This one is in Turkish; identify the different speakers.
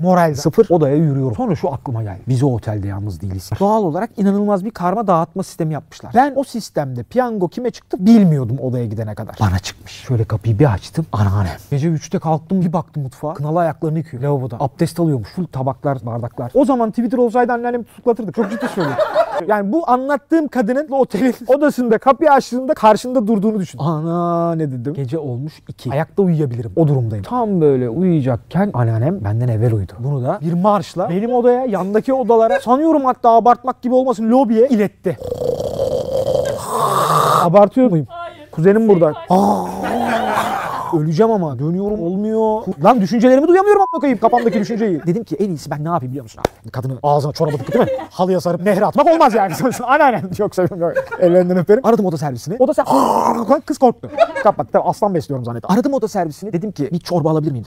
Speaker 1: Moral sıfır, odaya yürüyorum. Sonra şu aklıma geldi. Biz o otelde yalnız değiliz. Doğal olarak inanılmaz bir karma dağıtma sistemi yapmışlar. Ben o sistemde piyango kime çıktı bilmiyordum odaya gidene kadar. Bana çıkmış. Şöyle kapıyı bir açtım. Anneannem. Gece 3'te kalktım, bir baktım mutfağa. Kınalı ayaklarını yıkıyor lavaboda. Abdest alıyormuş. Full tabaklar, bardaklar. O zaman Twitter olsaydı anneannemi tutuklatırdı. Çok ciddi söylüyorum. Yani bu anlattığım kadının otelin odasında kapıyı açtığında karşında durduğunu düşün. Ana ne dedim? Gece olmuş 2. Ayakta uyuyabilirim. O durumdayım. Tam böyle uyuyacakken anneannem benden evvel uyudu. Bunu da bir marşla benim odaya, yandaki odalara, sanıyorum hatta abartmak gibi olmasın, lobiye iletti. Abartıyor muyum?
Speaker 2: Hayır.
Speaker 1: Kuzenim burada. Öleceğim ama. Dönüyorum olmuyor. Lan düşüncelerimi duyamıyorum ama koyayım kafamdaki düşünceyi. Dedim ki en iyisi ben ne yapayım biliyor musun? Kadını ağzına çorabı tıkıp değil mi? Halıya sarıp nehre atmak olmaz yani. Anneannem çok seviyorum. Ellerinden öperim. Aradım oda servisini. Oda servisini. Kız korktu. Kapat. Aslan besliyorum zannettim. Aradım oda servisini. Dedim ki bir çorba alabilir miyim?